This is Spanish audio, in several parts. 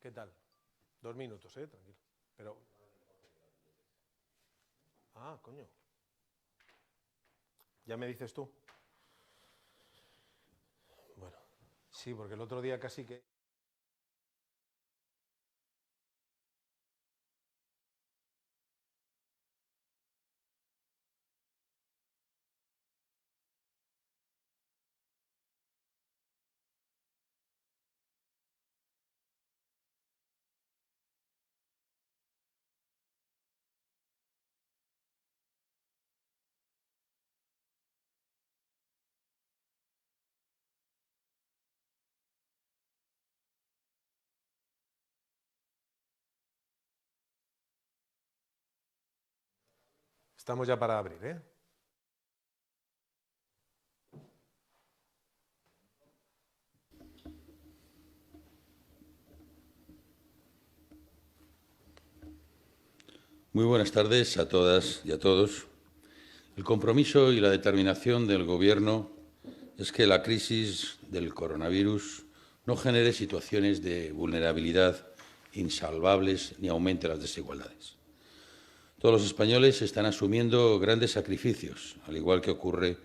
¿Qué tal? 2 minutos, tranquilo. Pero... Ah, coño. ¿Ya me dices tú? Bueno, sí, porque el otro día casi que... Estamos ya para abrir, ¿eh? Muy buenas tardes a todas y a todos. El compromiso y la determinación del Gobierno es que la crisis del coronavirus no genere situaciones de vulnerabilidad insalvables ni aumente las desigualdades. Todos los españoles están asumiendo grandes sacrificios, al igual que ocurre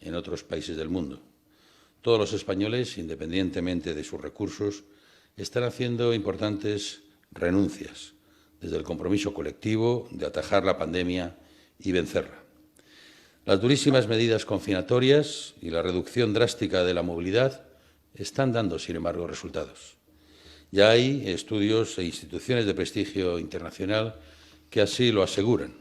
en otros países del mundo. Todos los españoles, independientemente de sus recursos, están haciendo importantes renuncias, desde el compromiso colectivo de atajar la pandemia y vencerla. Las durísimas medidas confinatorias y la reducción drástica de la movilidad están dando, sin embargo, resultados. Ya hay estudios e instituciones de prestigio internacional que así lo aseguran.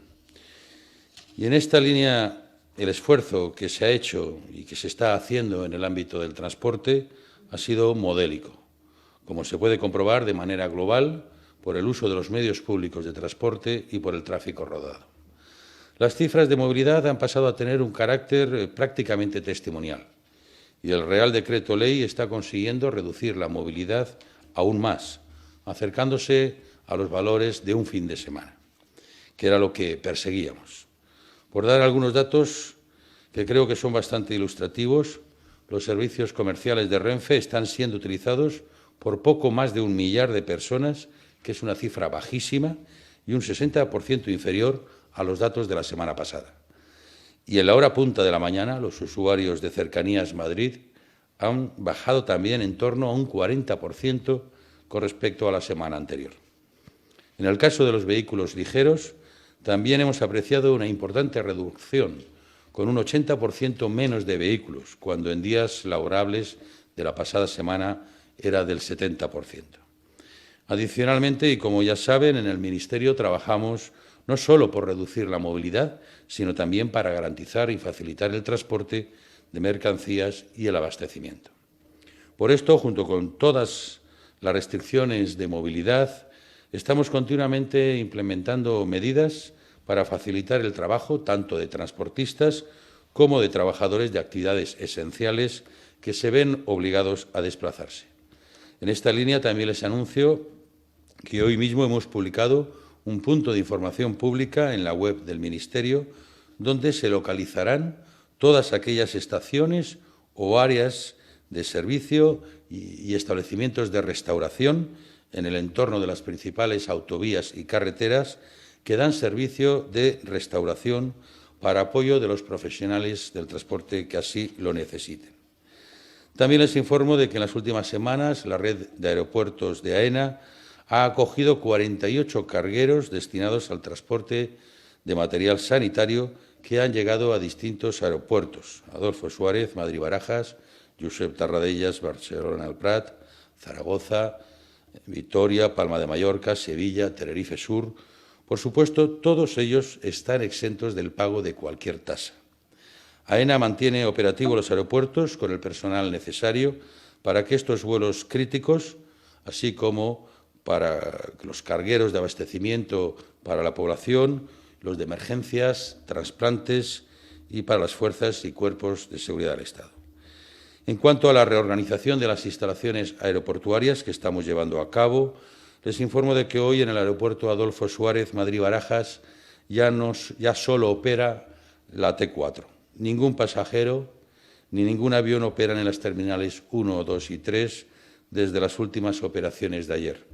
Y en esta línea, el esfuerzo que se ha hecho y que se está haciendo en el ámbito del transporte ha sido modélico, como se puede comprobar de manera global por el uso de los medios públicos de transporte y por el tráfico rodado. Las cifras de movilidad han pasado a tener un carácter prácticamente testimonial y el Real Decreto Ley está consiguiendo reducir la movilidad aún más, acercándose a los valores de un fin de semana, que era lo que perseguíamos. Por dar algunos datos que creo que son bastante ilustrativos, los servicios comerciales de Renfe están siendo utilizados por poco más de 1 millar de personas, que es una cifra bajísima y un 60% inferior a los datos de la semana pasada. Y en la hora punta de la mañana, los usuarios de Cercanías Madrid han bajado también en torno a un 40% con respecto a la semana anterior. En el caso de los vehículos ligeros, también hemos apreciado una importante reducción, con un 80% menos de vehículos, cuando en días laborables de la pasada semana era del 70%. Adicionalmente, y como ya saben, en el Ministerio trabajamos no solo por reducir la movilidad, sino también para garantizar y facilitar el transporte de mercancías y el abastecimiento. Por esto, junto con todas las restricciones de movilidad, estamos continuamente implementando medidas para facilitar el trabajo tanto de transportistas como de trabajadores de actividades esenciales que se ven obligados a desplazarse. En esta línea también les anuncio que hoy mismo hemos publicado un punto de información pública en la web del Ministerio donde se localizarán todas aquellas estaciones o áreas de servicio y establecimientos de restauración en el entorno de las principales autovías y carreteras que dan servicio de restauración para apoyo de los profesionales del transporte que así lo necesiten. También les informo de que en las últimas semanas la red de aeropuertos de AENA ha acogido 48 cargueros destinados al transporte de material sanitario que han llegado a distintos aeropuertos: Adolfo Suárez, Madrid-Barajas, Josep Tarradellas, Barcelona-El Prat, Zaragoza, Vitoria, Palma de Mallorca, Sevilla, Tenerife Sur. Por supuesto, todos ellos están exentos del pago de cualquier tasa. AENA mantiene operativos los aeropuertos con el personal necesario para que estos vuelos críticos, así como para los cargueros de abastecimiento para la población, los de emergencias, trasplantes y para las fuerzas y cuerpos de seguridad del Estado. En cuanto a la reorganización de las instalaciones aeroportuarias que estamos llevando a cabo, les informo de que hoy en el aeropuerto Adolfo Suárez, Madrid-Barajas, ya solo opera la T4. Ningún pasajero ni ningún avión operan en las terminales 1, 2 y 3 desde las últimas operaciones de ayer.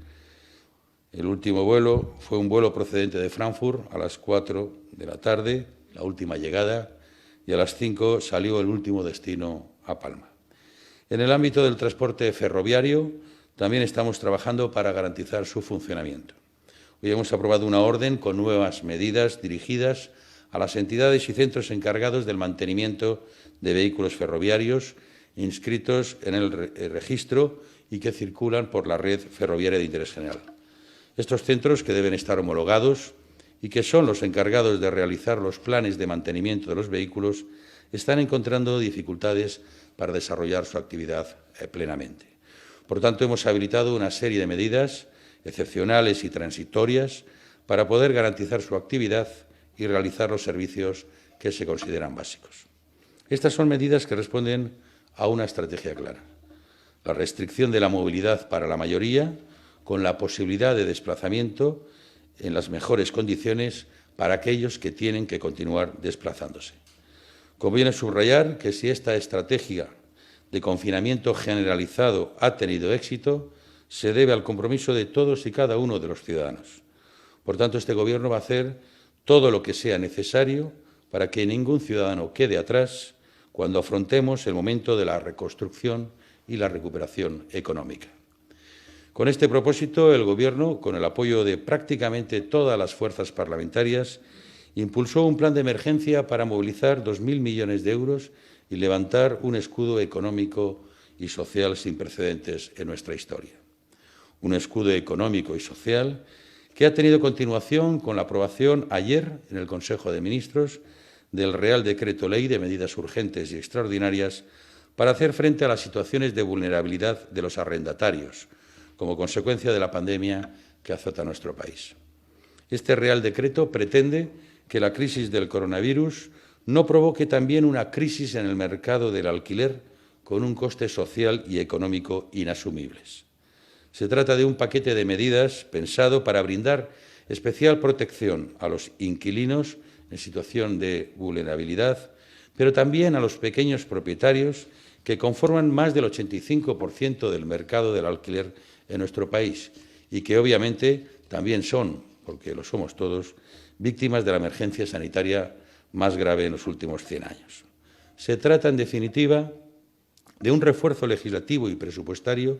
El último vuelo fue un vuelo procedente de Frankfurt a las 4 de la tarde, la última llegada, y a las 5 salió el último destino a Palma. En el ámbito del transporte ferroviario también estamos trabajando para garantizar su funcionamiento. Hoy hemos aprobado una orden con nuevas medidas dirigidas a las entidades y centros encargados del mantenimiento de vehículos ferroviarios inscritos en el registro y que circulan por la red ferroviaria de interés general. Estos centros, que deben estar homologados y que son los encargados de realizar los planes de mantenimiento de los vehículos, están encontrando dificultades para desarrollar su actividad plenamente. Por tanto, hemos habilitado una serie de medidas excepcionales y transitorias para poder garantizar su actividad y realizar los servicios que se consideran básicos. Estas son medidas que responden a una estrategia clara: la restricción de la movilidad para la mayoría, con la posibilidad de desplazamiento en las mejores condiciones para aquellos que tienen que continuar desplazándose. Conviene subrayar que si esta estrategia de confinamiento generalizado ha tenido éxito, se debe al compromiso de todos y cada uno de los ciudadanos. Por tanto, este Gobierno va a hacer todo lo que sea necesario para que ningún ciudadano quede atrás cuando afrontemos el momento de la reconstrucción y la recuperación económica. Con este propósito, el Gobierno, con el apoyo de prácticamente todas las fuerzas parlamentarias, impulsó un plan de emergencia para movilizar 2.000 millones de euros y levantar un escudo económico y social sin precedentes en nuestra historia. Un escudo económico y social que ha tenido continuación con la aprobación ayer en el Consejo de Ministros del Real Decreto Ley de medidas urgentes y extraordinarias para hacer frente a las situaciones de vulnerabilidad de los arrendatarios, como consecuencia de la pandemia que azota a nuestro país. Este Real Decreto pretende que la crisis del coronavirus no provoque también una crisis en el mercado del alquiler con un coste social y económico inasumibles. Se trata de un paquete de medidas pensado para brindar especial protección a los inquilinos en situación de vulnerabilidad, pero también a los pequeños propietarios que conforman más del 85% del mercado del alquiler en nuestro país y que obviamente también son, porque lo somos todos, víctimas de la emergencia sanitaria más grave en los últimos 100 años. Se trata, en definitiva, de un refuerzo legislativo y presupuestario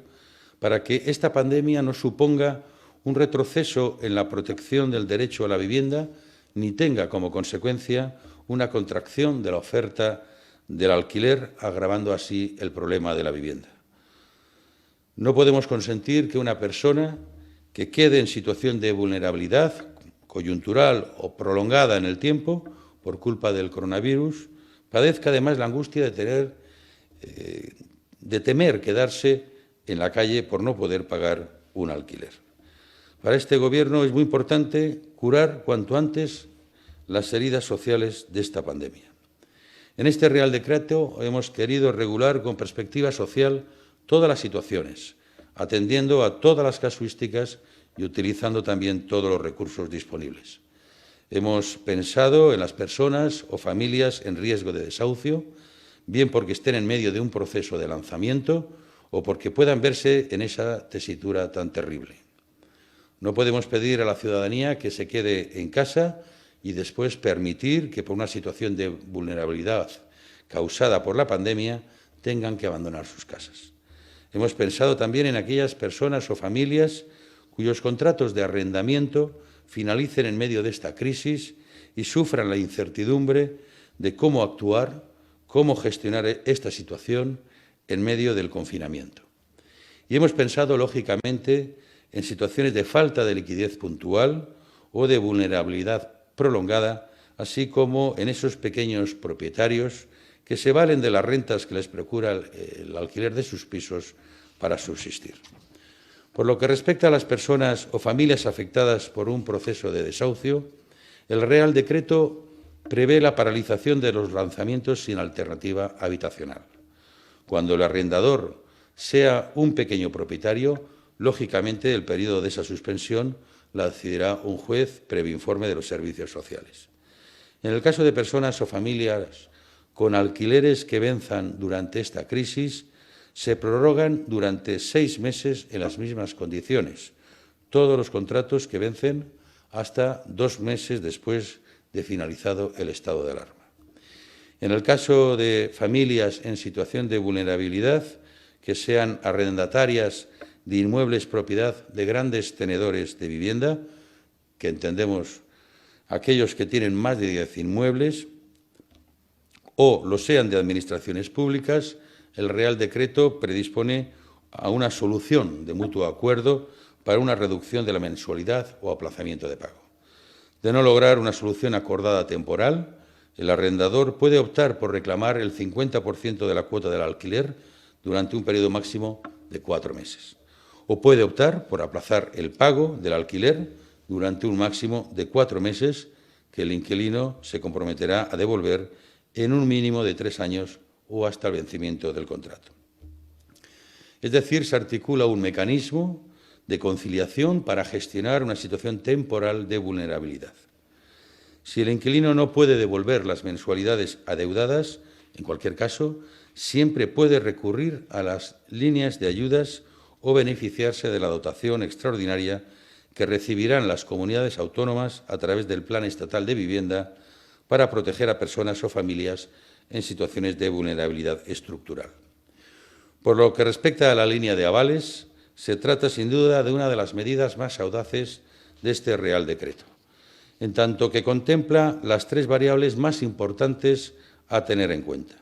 para que esta pandemia no suponga un retroceso en la protección del derecho a la vivienda ni tenga como consecuencia una contracción de la oferta del alquiler, agravando así el problema de la vivienda. No podemos consentir que una persona que quede en situación de vulnerabilidad coyuntural o prolongada en el tiempo por culpa del coronavirus padezca además la angustia de temer quedarse en la calle por no poder pagar un alquiler. Para este Gobierno es muy importante curar cuanto antes las heridas sociales de esta pandemia. En este Real Decreto hemos querido regular con perspectiva social todas las situaciones, atendiendo a todas las casuísticas y utilizando también todos los recursos disponibles. Hemos pensado en las personas o familias en riesgo de desahucio, bien porque estén en medio de un proceso de lanzamiento o porque puedan verse en esa tesitura tan terrible. No podemos pedir a la ciudadanía que se quede en casa y después permitir que por una situación de vulnerabilidad causada por la pandemia tengan que abandonar sus casas. Hemos pensado también en aquellas personas o familias cuyos contratos de arrendamiento finalicen en medio de esta crisis y sufran la incertidumbre de cómo actuar, cómo gestionar esta situación en medio del confinamiento. Y hemos pensado, lógicamente, en situaciones de falta de liquidez puntual o de vulnerabilidad prolongada, así como en esos pequeños propietarios que se valen de las rentas que les procura el alquiler de sus pisos para subsistir. Por lo que respecta a las personas o familias afectadas por un proceso de desahucio, el Real Decreto prevé la paralización de los lanzamientos sin alternativa habitacional. Cuando el arrendador sea un pequeño propietario, lógicamente el periodo de esa suspensión la decidirá un juez previo informe de los servicios sociales. En el caso de personas o familias con alquileres que venzan durante esta crisis, se prorrogan durante 6 meses en las mismas condiciones, todos los contratos que vencen hasta 2 meses después de finalizado el estado de alarma. En el caso de familias en situación de vulnerabilidad, que sean arrendatarias de inmuebles propiedad de grandes tenedores de vivienda, que entendemos aquellos que tienen más de 10 inmuebles, o lo sean de administraciones públicas, el Real Decreto predispone a una solución de mutuo acuerdo para una reducción de la mensualidad o aplazamiento de pago. De no lograr una solución acordada temporal, el arrendador puede optar por reclamar el 50% de la cuota del alquiler durante un periodo máximo de 4 meses. O puede optar por aplazar el pago del alquiler durante un máximo de 4 meses que el inquilino se comprometerá a devolver en un mínimo de 3 años o hasta el vencimiento del contrato. Es decir, se articula un mecanismo de conciliación para gestionar una situación temporal de vulnerabilidad. Si el inquilino no puede devolver las mensualidades adeudadas, en cualquier caso, siempre puede recurrir a las líneas de ayudas o beneficiarse de la dotación extraordinaria que recibirán las comunidades autónomas a través del Plan Estatal de Vivienda para proteger a personas o familias en situaciones de vulnerabilidad estructural. Por lo que respecta a la línea de avales, se trata sin duda de una de las medidas más audaces de este Real Decreto, en tanto que contempla las 3 variables más importantes a tener en cuenta.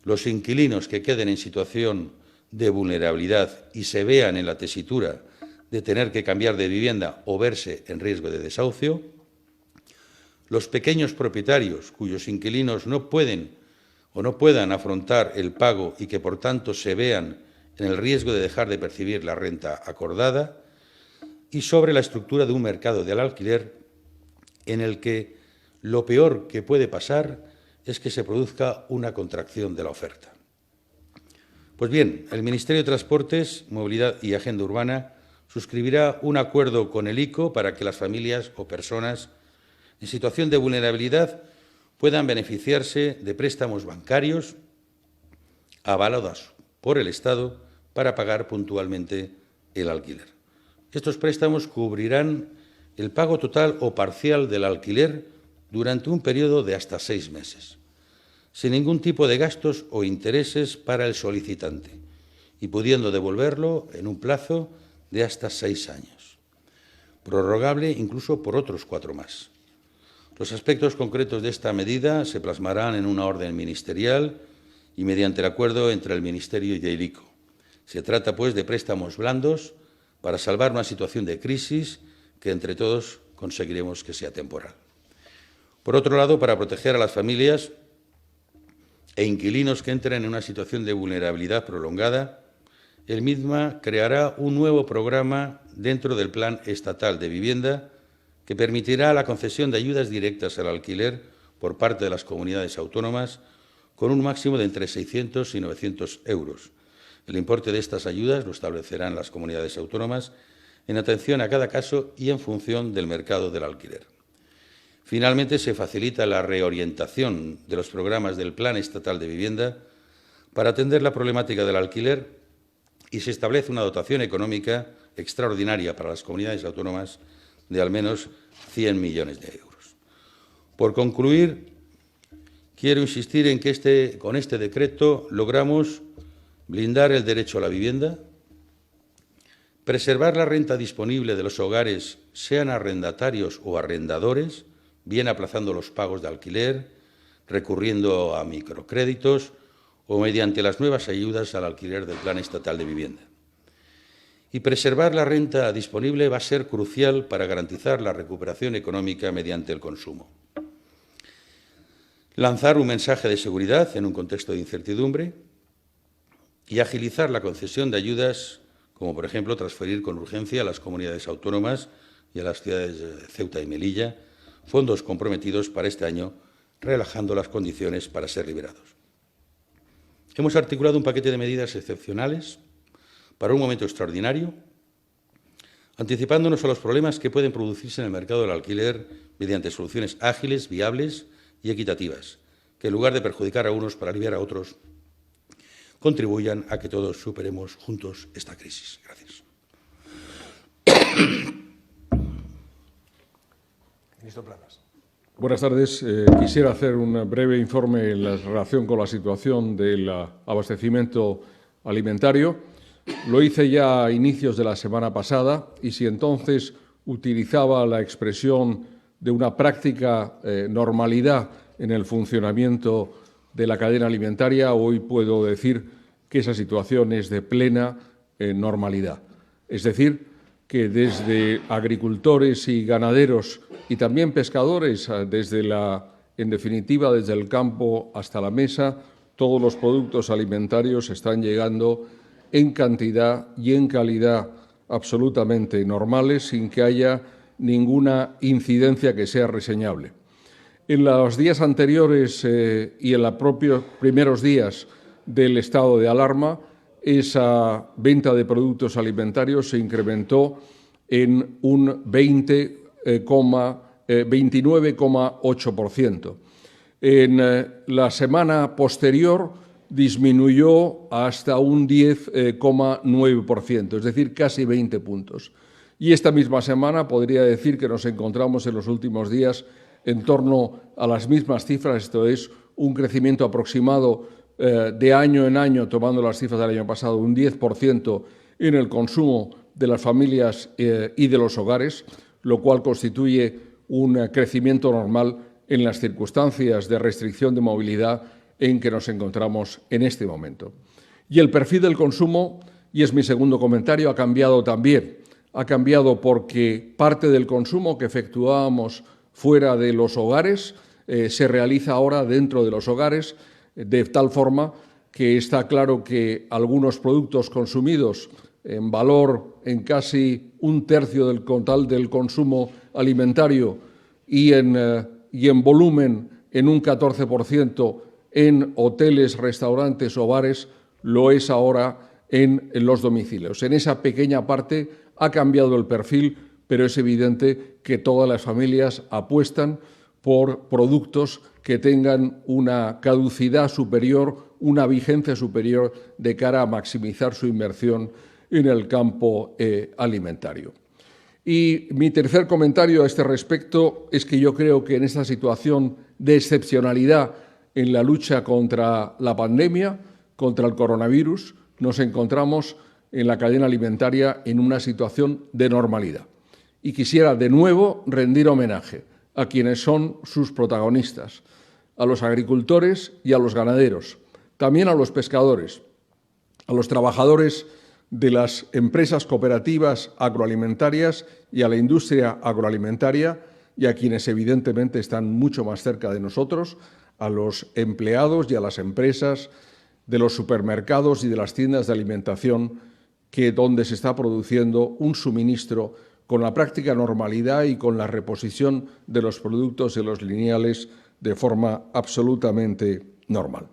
Los inquilinos que queden en situación de vulnerabilidad y se vean en la tesitura de tener que cambiar de vivienda o verse en riesgo de desahucio, los pequeños propietarios cuyos inquilinos no pueden o no puedan afrontar el pago y que, por tanto, se vean en el riesgo de dejar de percibir la renta acordada, y sobre la estructura de un mercado del alquiler en el que lo peor que puede pasar es que se produzca una contracción de la oferta. Pues bien, el Ministerio de Transportes, Movilidad y Agenda Urbana suscribirá un acuerdo con el ICO para que las familias o personas en situación de vulnerabilidad puedan beneficiarse de préstamos bancarios avalados por el Estado para pagar puntualmente el alquiler. Estos préstamos cubrirán el pago total o parcial del alquiler durante un periodo de hasta 6 meses, sin ningún tipo de gastos o intereses para el solicitante y pudiendo devolverlo en un plazo de hasta 6 años, prorrogable incluso por otros 4 más. Los aspectos concretos de esta medida se plasmarán en una orden ministerial y mediante el acuerdo entre el Ministerio y el ICO. Se trata, pues, de préstamos blandos para salvar una situación de crisis que entre todos conseguiremos que sea temporal. Por otro lado, para proteger a las familias e inquilinos que entren en una situación de vulnerabilidad prolongada, el MIDMA creará un nuevo programa dentro del Plan Estatal de Vivienda que permitirá la concesión de ayudas directas al alquiler por parte de las comunidades autónomas con un máximo de entre 600 y 900 euros. El importe de estas ayudas lo establecerán las comunidades autónomas en atención a cada caso y en función del mercado del alquiler. Finalmente, se facilita la reorientación de los programas del Plan Estatal de Vivienda para atender la problemática del alquiler y se establece una dotación económica extraordinaria para las comunidades autónomas de al menos 100 millones de euros. Por concluir, quiero insistir en que con este decreto logramos blindar el derecho a la vivienda, preservar la renta disponible de los hogares, sean arrendatarios o arrendadores, bien aplazando los pagos de alquiler, recurriendo a microcréditos o mediante las nuevas ayudas al alquiler del Plan Estatal de Vivienda. Y preservar la renta disponible va a ser crucial para garantizar la recuperación económica mediante el consumo. Lanzar un mensaje de seguridad en un contexto de incertidumbre y agilizar la concesión de ayudas, como por ejemplo transferir con urgencia a las comunidades autónomas y a las ciudades de Ceuta y Melilla fondos comprometidos para este año, relajando las condiciones para ser liberados. Hemos articulado un paquete de medidas excepcionales para un momento extraordinario, anticipándonos a los problemas que pueden producirse en el mercado del alquiler mediante soluciones ágiles, viables y equitativas, que en lugar de perjudicar a unos para aliviar a otros, contribuyan a que todos superemos juntos esta crisis. Gracias. Ministro Planas. Buenas tardes. Quisiera hacer un breve informe en relación con la situación del abastecimiento alimentario. Lo hice ya a inicios de la semana pasada y si entonces utilizaba la expresión de una práctica normalidad en el funcionamiento de la cadena alimentaria, hoy puedo decir que esa situación es de plena normalidad. Es decir, que desde agricultores y ganaderos y también pescadores, en definitiva, desde el campo hasta la mesa, todos los productos alimentarios están llegando en cantidad y en calidad absolutamente normales, sin que haya ninguna incidencia que sea reseñable. En los días anteriores y en los propios primeros días del estado de alarma, esa venta de productos alimentarios se incrementó en un 29,8%. En la semana posterior disminuyó hasta un 10,9%, es decir, casi 20 puntos. Y esta misma semana podría decir que nos encontramos en los últimos días en torno a las mismas cifras, esto es, un crecimiento aproximado de año en año, tomando las cifras del año pasado, un 10% en el consumo de las familias y de los hogares, lo cual constituye un crecimiento normal en las circunstancias de restricción de movilidad en que nos encontramos en este momento. Y el perfil del consumo, y es mi segundo comentario, ha cambiado también. Ha cambiado porque parte del consumo que efectuábamos fuera de los hogares se realiza ahora dentro de los hogares, de tal forma que está claro que algunos productos consumidos en valor en casi un tercio del total del consumo alimentario y en volumen en un 14% en hoteles, restaurantes o bares, lo es ahora en los domicilios. En esa pequeña parte ha cambiado el perfil, pero es evidente que todas las familias apuestan por productos que tengan una caducidad superior, una vigencia superior de cara a maximizar su inversión en el campo alimentario. Y mi tercer comentario a este respecto es que yo creo que en esta situación de excepcionalidad en la lucha contra la pandemia, contra el coronavirus, nos encontramos en la cadena alimentaria en una situación de normalidad. Y quisiera de nuevo rendir homenaje a quienes son sus protagonistas, a los agricultores y a los ganaderos, también a los pescadores, a los trabajadores de las empresas cooperativas agroalimentarias y a la industria agroalimentaria y a quienes evidentemente están mucho más cerca de nosotros, a los empleados y a las empresas de los supermercados y de las tiendas de alimentación donde se está produciendo un suministro con la práctica normalidad y con la reposición de los productos en los lineales de forma absolutamente normal.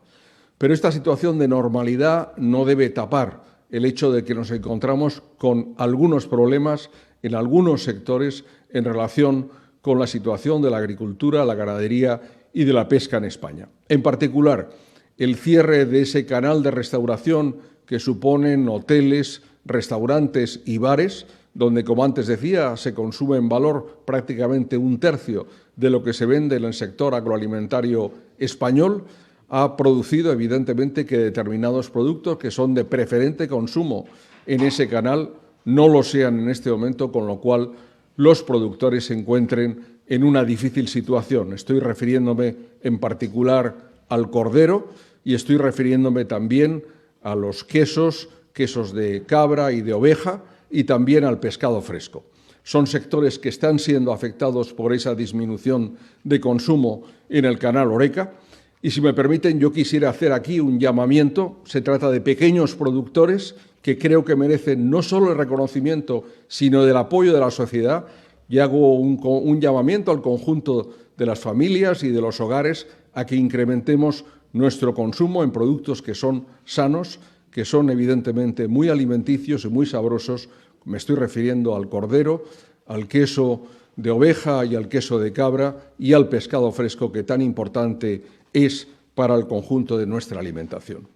Pero esta situación de normalidad no debe tapar el hecho de que nos encontramos con algunos problemas en algunos sectores en relación con la situación de la agricultura, la ganadería y de la pesca en España. En particular, el cierre de ese canal de restauración que suponen hoteles, restaurantes y bares, donde, como antes decía, se consume en valor prácticamente un tercio de lo que se vende en el sector agroalimentario español, ha producido evidentemente que determinados productos que son de preferente consumo en ese canal no lo sean en este momento, con lo cual los productores se encuentren en una difícil situación. Estoy refiriéndome en particular al cordero y estoy refiriéndome también a los quesos de cabra y de oveja y también al pescado fresco. Son sectores que están siendo afectados por esa disminución de consumo en el canal Horeca. Y si me permiten, yo quisiera hacer aquí un llamamiento. Se trata de pequeños productores que creo que merecen no solo el reconocimiento, sino del apoyo de la sociedad. Y hago un llamamiento al conjunto de las familias y de los hogares a que incrementemos nuestro consumo en productos que son sanos, que son evidentemente muy alimenticios y muy sabrosos. Me estoy refiriendo al cordero, al queso de oveja y al queso de cabra y al pescado fresco, que tan importante es para el conjunto de nuestra alimentación.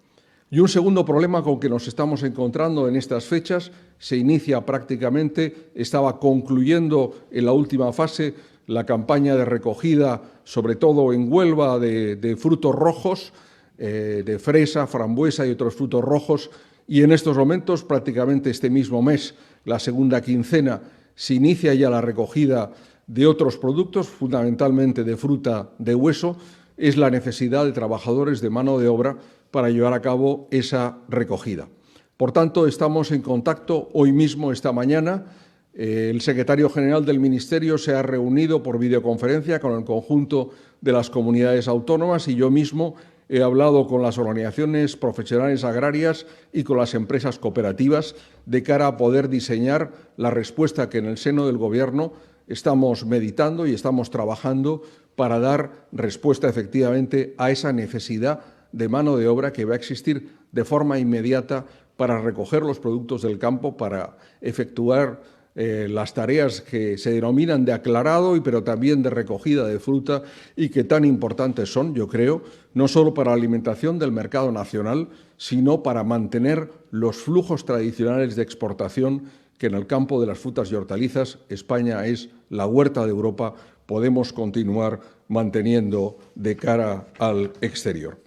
Y un segundo problema con que nos estamos encontrando en estas fechas, se inicia prácticamente, estaba concluyendo en la última fase la campaña de recogida, sobre todo en Huelva, de frutos rojos, de fresa, frambuesa y otros frutos rojos, y en estos momentos, prácticamente este mismo mes, la segunda quincena, se inicia ya la recogida de otros productos, fundamentalmente de fruta de hueso. Es la necesidad de trabajadores de mano de obra para llevar a cabo esa recogida. Por tanto, estamos en contacto hoy mismo, esta mañana. El secretario general del Ministerio se ha reunido por videoconferencia con el conjunto de las comunidades autónomas y yo mismo he hablado con las organizaciones profesionales agrarias y con las empresas cooperativas de cara a poder diseñar la respuesta que en el seno del Gobierno estamos meditando y estamos trabajando para dar respuesta efectivamente a esa necesidad de mano de obra que va a existir de forma inmediata para recoger los productos del campo, para efectuar las tareas que se denominan de aclarado, pero también de recogida de fruta y que tan importantes son, yo creo, no solo para la alimentación del mercado nacional, sino para mantener los flujos tradicionales de exportación que en el campo de las frutas y hortalizas España es la huerta de Europa, podemos continuar manteniendo de cara al exterior.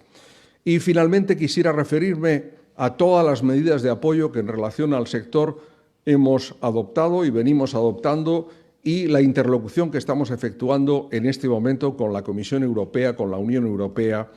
Y finalmente quisiera referirme a todas las medidas de apoyo que en relación al sector hemos adoptado y venimos adoptando y la interlocución que estamos efectuando en este momento con la Comisión Europea, con la Unión Europea,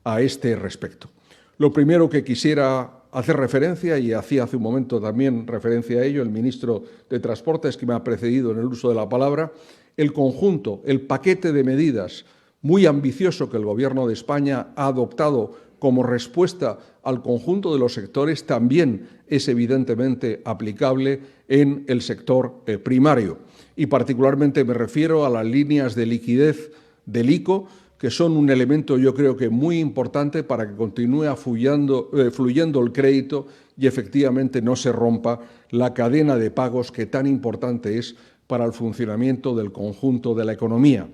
a este respecto. Lo primero que quisiera hacer referencia, y hacía hace un momento también referencia a ello el ministro de Transportes que me ha precedido en el uso de la palabra, el conjunto, el paquete de medidas muy ambicioso que el Gobierno de España ha adoptado como respuesta al conjunto de los sectores también es evidentemente aplicable en el sector primario. Y particularmente me refiero a las líneas de liquidez del ICO, que son un elemento yo creo que muy importante para que continúe fluyendo el crédito y efectivamente no se rompa la cadena de pagos que tan importante es para el funcionamiento del conjunto de la economía.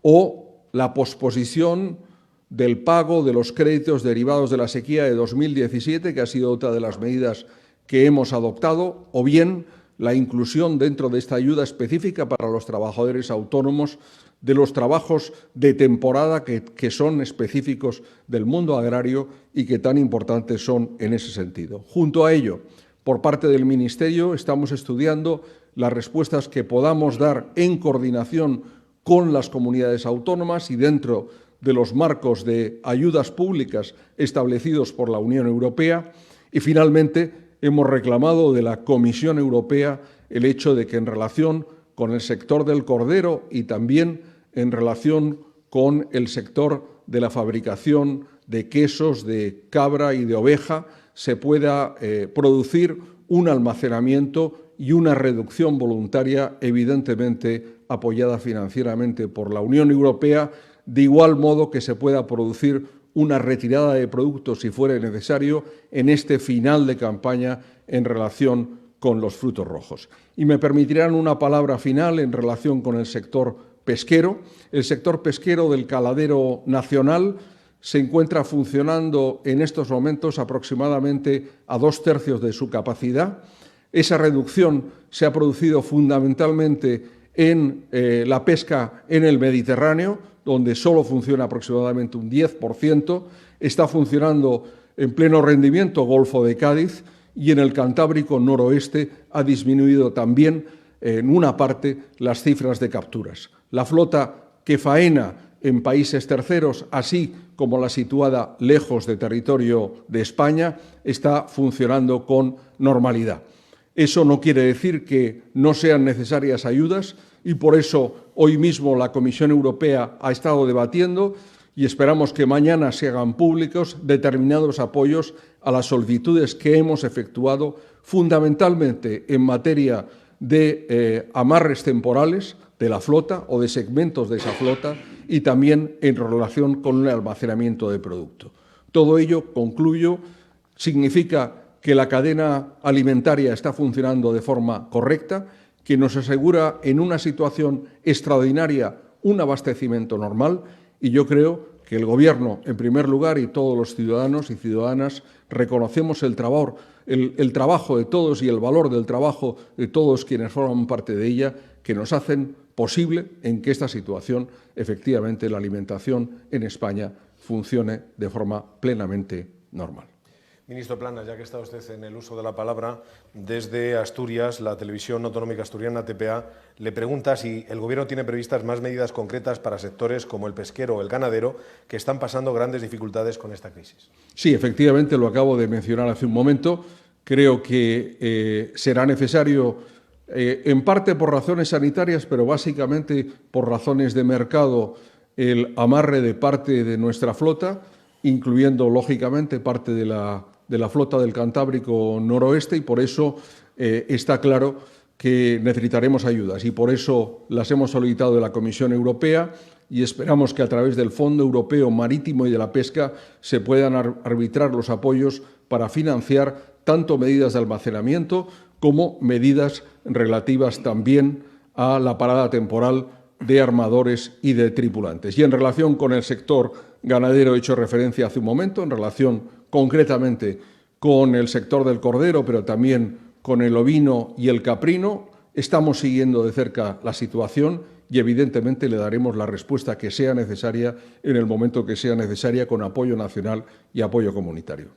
O la posposición del pago de los créditos derivados de la sequía de 2017, que ha sido otra de las medidas que hemos adoptado, o bien la inclusión dentro de esta ayuda específica para los trabajadores autónomos de los trabajos de temporada que son específicos del mundo agrario y que tan importantes son en ese sentido. Junto a ello, por parte del Ministerio, estamos estudiando las respuestas que podamos dar en coordinación con las comunidades autónomas y dentro de los marcos de ayudas públicas establecidos por la Unión Europea. Y finalmente hemos reclamado de la Comisión Europea el hecho de que en relación con el sector del cordero y también en relación con el sector de la fabricación de quesos, de cabra y de oveja, se pueda producir un almacenamiento y una reducción voluntaria, evidentemente apoyada financieramente por la Unión Europea, de igual modo que se pueda producir una retirada de productos, si fuera necesario, en este final de campaña en relación con los frutos rojos. Y me permitirán una palabra final en relación con el sector pesquero. El sector pesquero del caladero nacional se encuentra funcionando en estos momentos aproximadamente a 2/3 de su capacidad. Esa reducción se ha producido fundamentalmente en la pesca en el Mediterráneo, donde solo funciona aproximadamente un 10%, está funcionando en pleno rendimiento Golfo de Cádiz y en el Cantábrico noroeste ha disminuido también en una parte las cifras de capturas. La flota que faena en países terceros, así como la situada lejos de territorio de España, está funcionando con normalidad. Eso no quiere decir que no sean necesarias ayudas y por eso hoy mismo la Comisión Europea ha estado debatiendo y esperamos que mañana se hagan públicos determinados apoyos a las solicitudes que hemos efectuado fundamentalmente en materia de amarres temporales de la flota o de segmentos de esa flota y también en relación con el almacenamiento de producto. Todo ello, concluyo, significa que la cadena alimentaria está funcionando de forma correcta, que nos asegura en una situación extraordinaria un abastecimiento normal y yo creo que el Gobierno, en primer lugar, y todos los ciudadanos y ciudadanas reconocemos el trabajo de todos y el valor del trabajo de todos quienes forman parte de ella, que nos hacen posible en que esta situación, efectivamente, la alimentación en España funcione de forma plenamente normal. Ministro Planas, ya que está usted en el uso de la palabra, desde Asturias, la Televisión Autonómica Asturiana, TPA, le pregunta si el Gobierno tiene previstas más medidas concretas para sectores como el pesquero o el ganadero, que están pasando grandes dificultades con esta crisis. Sí, efectivamente, lo acabo de mencionar hace un momento. Creo que será necesario, en parte por razones sanitarias, pero básicamente por razones de mercado, el amarre de parte de nuestra flota, incluyendo, lógicamente, parte de la flota del Cantábrico noroeste, y por eso está claro que necesitaremos ayudas. Y por eso las hemos solicitado de la Comisión Europea y esperamos que a través del Fondo Europeo Marítimo y de la Pesca se puedan arbitrar los apoyos para financiar tanto medidas de almacenamiento como medidas relativas también a la parada temporal de armadores y de tripulantes. Y en relación con el sector ganadero he hecho referencia hace un momento, en relación concretamente con el sector del cordero, pero también con el ovino y el caprino, estamos siguiendo de cerca la situación y evidentemente le daremos la respuesta que sea necesaria en el momento que sea necesaria, con apoyo nacional y apoyo comunitario.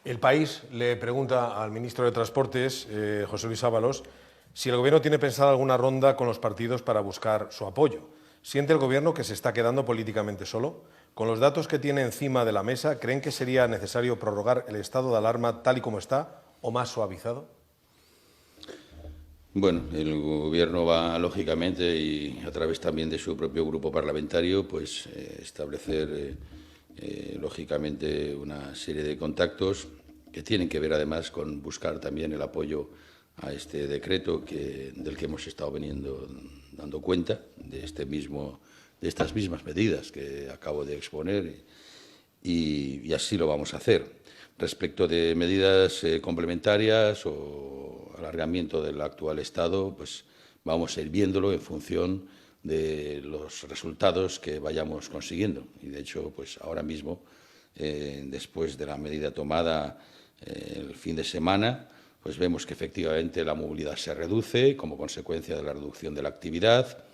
El País le pregunta al ministro de Transportes, José Luis Ábalos, si el Gobierno tiene pensada alguna ronda con los partidos para buscar su apoyo. ¿Siente el Gobierno que se está quedando políticamente solo? Con los datos que tiene encima de la mesa, ¿creen que sería necesario prorrogar el estado de alarma tal y como está o más suavizado? Bueno, el Gobierno va, lógicamente, y a través también de su propio grupo parlamentario, pues establecer, lógicamente, una serie de contactos que tienen que ver, además, con buscar también el apoyo a este decreto del que hemos estado dando cuenta, de estas mismas medidas que acabo de exponer, y así lo vamos a hacer. Respecto de medidas complementarias o alargamiento del actual estado, pues vamos a ir viéndolo en función de los resultados que vayamos consiguiendo. Y, de hecho, pues ahora mismo, después de la medida tomada el fin de semana, pues vemos que efectivamente la movilidad se reduce como consecuencia de la reducción de la actividad.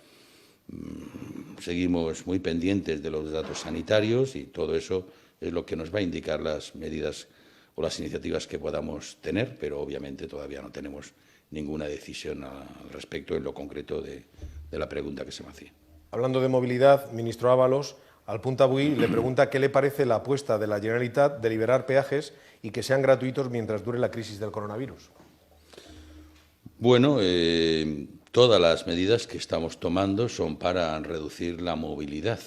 Seguimos muy pendientes de los datos sanitarios y todo eso es lo que nos va a indicar las medidas o las iniciativas que podamos tener, pero obviamente todavía no tenemos ninguna decisión al respecto en lo concreto de la pregunta que se me hacía. Hablando de movilidad, ministro Ábalos, al Punt Avui le pregunta qué le parece la apuesta de la Generalitat de liberar peajes y que sean gratuitos mientras dure la crisis del coronavirus. Bueno, todas las medidas que estamos tomando son para reducir la movilidad,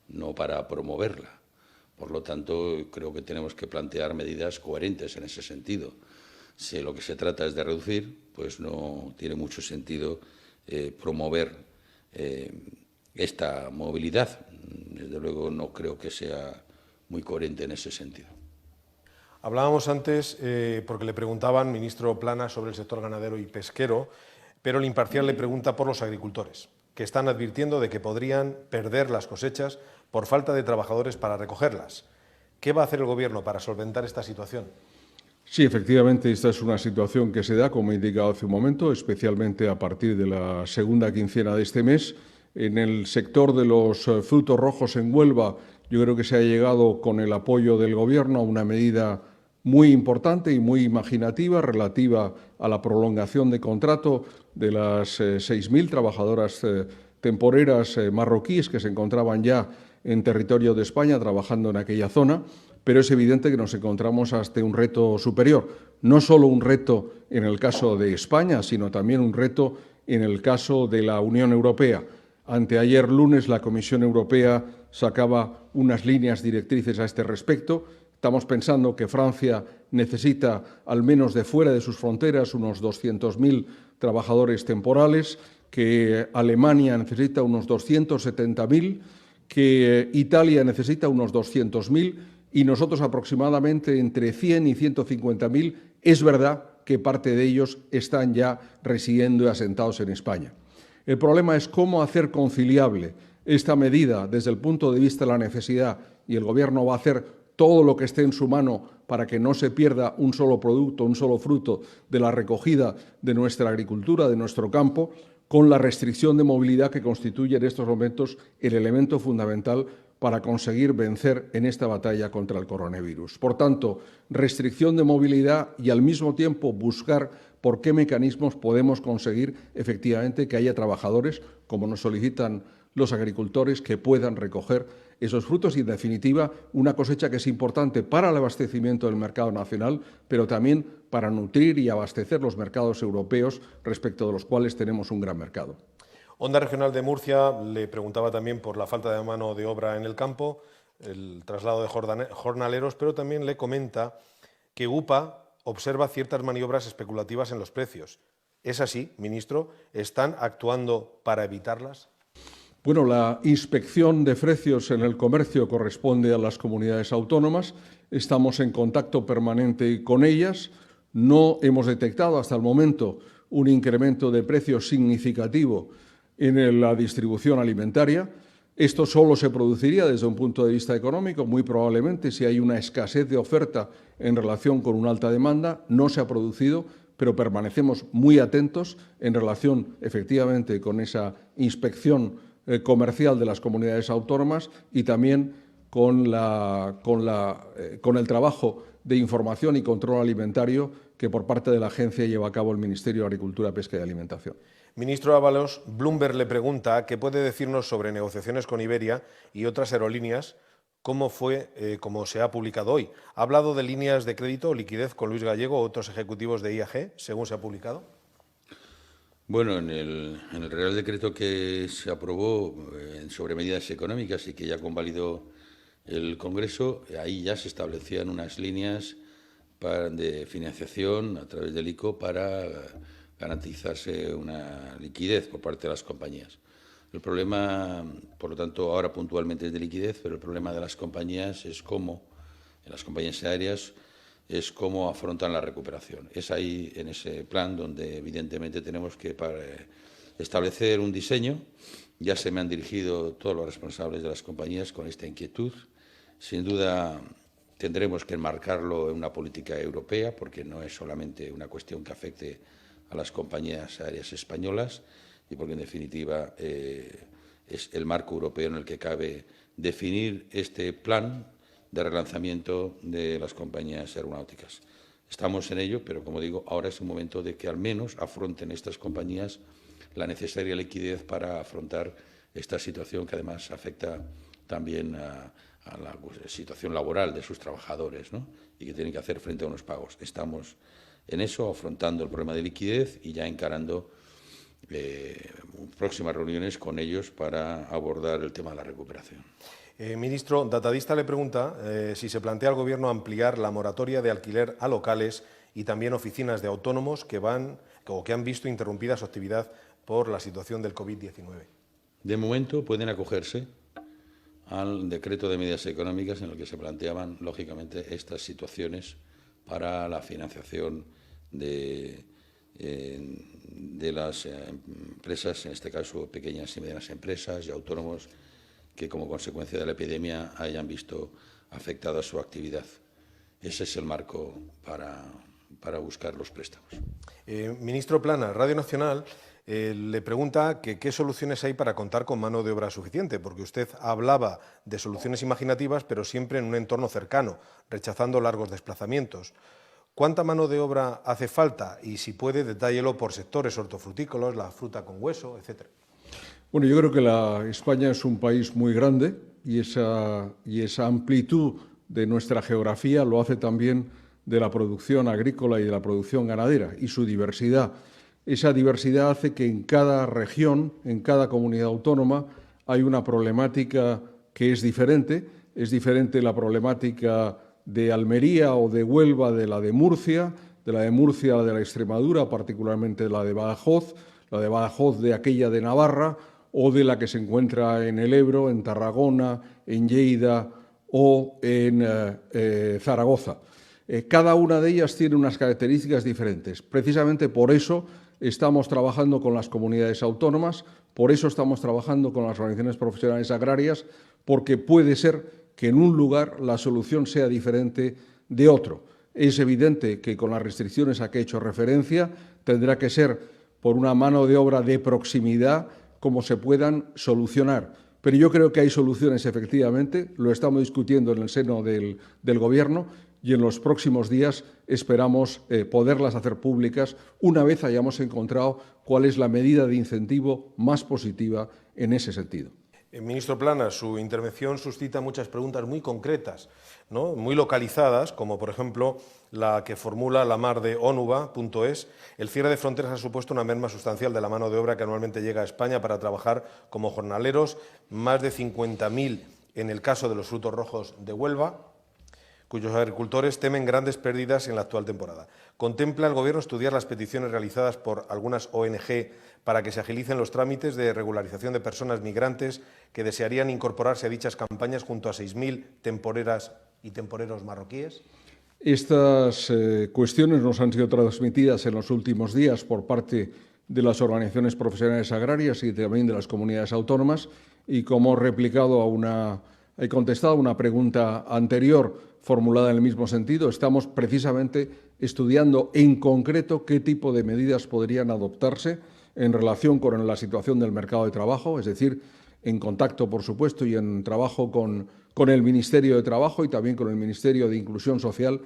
no para promoverla. Por lo tanto, creo que tenemos que plantear medidas coherentes en ese sentido. Si lo que se trata es de reducir, pues no tiene mucho sentido promover esta movilidad. Desde luego no creo que sea muy coherente en ese sentido. Hablábamos antes, porque le preguntaban, ministro Planas, sobre el sector ganadero y pesquero, pero el Imparcial le pregunta por los agricultores, que están advirtiendo de que podrían perder las cosechas por falta de trabajadores para recogerlas. ¿Qué va a hacer el Gobierno para solventar esta situación? Sí, efectivamente, esta es una situación que se da, como he indicado hace un momento, especialmente a partir de la segunda quincena de este mes. En el sector de los frutos rojos en Huelva, yo creo que se ha llegado, con el apoyo del Gobierno, a una medida muy importante y muy imaginativa relativa a la prolongación de contrato de las 6.000 trabajadoras temporeras marroquíes que se encontraban ya en territorio de España trabajando en aquella zona, pero es evidente que nos encontramos ante un reto superior. No solo un reto en el caso de España, sino también un reto en el caso de la Unión Europea. Anteayer lunes la Comisión Europea sacaba unas líneas directrices a este respecto. Estamos pensando que Francia necesita, al menos de fuera de sus fronteras, unos 200.000 trabajadores temporales, que Alemania necesita unos 270.000, que Italia necesita unos 200.000 y nosotros aproximadamente entre 100 y 150.000. Es verdad que parte de ellos están ya residiendo y asentados en España. El problema es cómo hacer conciliable esta medida desde el punto de vista de la necesidad, y el Gobierno va a hacer todo lo que esté en su mano para que no se pierda un solo producto, un solo fruto de la recogida de nuestra agricultura, de nuestro campo, con la restricción de movilidad que constituye en estos momentos el elemento fundamental para conseguir vencer en esta batalla contra el coronavirus. Por tanto, restricción de movilidad y al mismo tiempo buscar por qué mecanismos podemos conseguir efectivamente que haya trabajadores, como nos solicitan los agricultores, que puedan recoger esos frutos y, en definitiva, una cosecha que es importante para el abastecimiento del mercado nacional, pero también para nutrir y abastecer los mercados europeos, respecto de los cuales tenemos un gran mercado. Onda Regional de Murcia le preguntaba también por la falta de mano de obra en el campo, el traslado de jornaleros, pero también le comenta que UPA observa ciertas maniobras especulativas en los precios. ¿Es así, ministro? ¿Están actuando para evitarlas? Bueno, la inspección de precios en el comercio corresponde a las comunidades autónomas. Estamos en contacto permanente con ellas. No hemos detectado hasta el momento un incremento de precios significativo en la distribución alimentaria. Esto solo se produciría desde un punto de vista económico, muy probablemente si hay una escasez de oferta en relación con una alta demanda. No se ha producido, pero permanecemos muy atentos en relación, efectivamente, con esa inspección comercial de las comunidades autónomas y también con el trabajo de información y control alimentario que por parte de la agencia lleva a cabo el Ministerio de Agricultura, Pesca y Alimentación. Ministro Ábalos, Bloomberg le pregunta qué puede decirnos sobre negociaciones con Iberia y otras aerolíneas, como se ha publicado hoy. ¿Ha hablado de líneas de crédito o liquidez con Luis Gallego o otros ejecutivos de IAG, según se ha publicado? Bueno, en el Real Decreto que se aprobó sobre medidas económicas y que ya convalidó el Congreso, ahí ya se establecían unas líneas de financiación a través del ICO para garantizarse una liquidez por parte de las compañías. El problema, por lo tanto, ahora puntualmente es de liquidez, pero el problema de las compañías es cómo, en las compañías aéreas, es cómo afrontan la recuperación. Es ahí, en ese plan, donde evidentemente tenemos que establecer un diseño. Ya se me han dirigido todos los responsables de las compañías con esta inquietud. Sin duda tendremos que enmarcarlo en una política europea, porque no es solamente una cuestión que afecte a las compañías aéreas españolas y porque, en definitiva, es el marco europeo en el que cabe definir este plan de relanzamiento de las compañías aeronáuticas. Estamos en ello, pero, como digo, ahora es el momento de que al menos afronten estas compañías la necesaria liquidez para afrontar esta situación que además afecta también a la situación laboral de sus trabajadores, ¿no? Y que tienen que hacer frente a unos pagos. Estamos en eso, afrontando el problema de liquidez y ya encarando próximas reuniones con ellos para abordar el tema de la recuperación. Ministro, Datadista le pregunta si se plantea el Gobierno ampliar la moratoria de alquiler a locales y también oficinas de autónomos que han visto interrumpida su actividad por la situación del COVID-19. De momento pueden acogerse al decreto de medidas económicas en el que se planteaban, lógicamente, estas situaciones para la financiación de las empresas, en este caso pequeñas y medianas empresas y autónomos que como consecuencia de la epidemia hayan visto afectada su actividad. Ese es el marco para buscar los préstamos. Ministro Plana, Radio Nacional le pregunta qué soluciones hay para contar con mano de obra suficiente, porque usted hablaba de soluciones imaginativas, pero siempre en un entorno cercano, rechazando largos desplazamientos. ¿Cuánta mano de obra hace falta? Y si puede, detállelo por sectores hortofrutícolas, la fruta con hueso, etcétera. Bueno, yo creo que España es un país muy grande y esa amplitud de nuestra geografía lo hace también de la producción agrícola y de la producción ganadera y su diversidad. Esa diversidad hace que en cada región, en cada comunidad autónoma, hay una problemática que es diferente. Es diferente la problemática de Almería o de Huelva de la de Murcia, a la de Extremadura, particularmente la de Badajoz de aquella de Navarra, o de la que se encuentra en el Ebro, en Tarragona, en Lleida o en Zaragoza. Cada una de ellas tiene unas características diferentes. Precisamente por eso estamos trabajando con las comunidades autónomas, por eso estamos trabajando con las organizaciones profesionales agrarias, porque puede ser que en un lugar la solución sea diferente de otro. Es evidente que con las restricciones a que he hecho referencia tendrá que ser por una mano de obra de proximidad como se puedan solucionar. Pero yo creo que hay soluciones, efectivamente, lo estamos discutiendo en el seno del Gobierno y en los próximos días esperamos poderlas hacer públicas una vez hayamos encontrado cuál es la medida de incentivo más positiva en ese sentido. Ministro Planas, su intervención suscita muchas preguntas muy concretas, ¿no?, muy localizadas, como por ejemplo la que formula la mar de onuba.es. El cierre de fronteras ha supuesto una merma sustancial de la mano de obra que anualmente llega a España para trabajar como jornaleros, más de 50.000 en el caso de los frutos rojos de Huelva, cuyos agricultores temen grandes pérdidas en la actual temporada. ¿Contempla el Gobierno estudiar las peticiones realizadas por algunas ONG para que se agilicen los trámites de regularización de personas migrantes que desearían incorporarse a dichas campañas junto a 6.000 temporeras y temporeros marroquíes? Estas cuestiones nos han sido transmitidas en los últimos días por parte de las organizaciones profesionales agrarias y también de las comunidades autónomas, y como he contestado a una pregunta anterior formulada en el mismo sentido, estamos precisamente estudiando en concreto qué tipo de medidas podrían adoptarse en relación con la situación del mercado de trabajo, es decir, en contacto, por supuesto, y en trabajo con el Ministerio de Trabajo y también con el Ministerio de Inclusión Social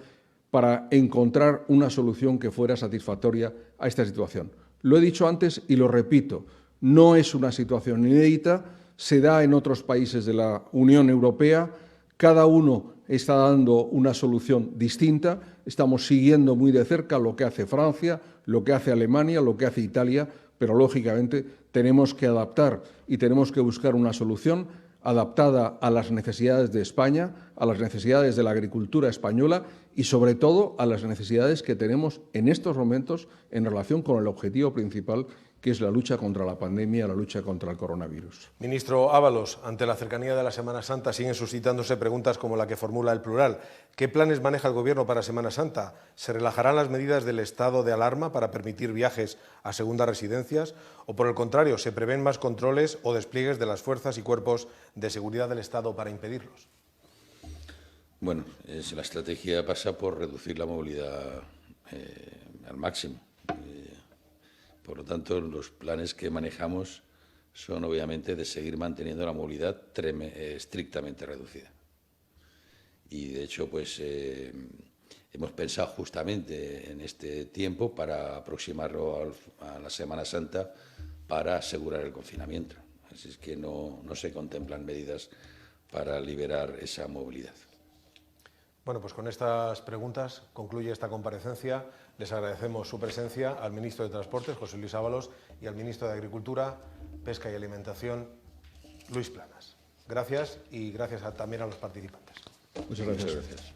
para encontrar una solución que fuera satisfactoria a esta situación. Lo he dicho antes y lo repito, no es una situación inédita, se da en otros países de la Unión Europea, cada uno está dando una solución distinta, estamos siguiendo muy de cerca lo que hace Francia, lo que hace Alemania, lo que hace Italia, pero lógicamente tenemos que adaptar y tenemos que buscar una solución adaptada a las necesidades de España, a las necesidades de la agricultura española y sobre todo a las necesidades que tenemos en estos momentos en relación con el objetivo principal, que es la lucha contra la pandemia, la lucha contra el coronavirus. Ministro Ábalos, ante la cercanía de la Semana Santa siguen suscitándose preguntas como la que formula El Plural. ¿Qué planes maneja el Gobierno para Semana Santa? ¿Se relajarán las medidas del estado de alarma para permitir viajes a segundas residencias? ¿O por el contrario, se prevén más controles o despliegues de las fuerzas y cuerpos de seguridad del Estado para impedirlos? Bueno, la estrategia pasa por reducir la movilidad al máximo. Por lo tanto, los planes que manejamos son obviamente de seguir manteniendo la movilidad estrictamente reducida. Y de hecho, pues hemos pensado justamente en este tiempo para aproximarlo a la Semana Santa para asegurar el confinamiento. Así es que no se contemplan medidas para liberar esa movilidad. Bueno, pues con estas preguntas concluye esta comparecencia. Les agradecemos su presencia al ministro de Transportes, José Luis Ábalos, y al ministro de Agricultura, Pesca y Alimentación, Luis Planas. Gracias y gracias también a los participantes. Muchas gracias. Muchas gracias.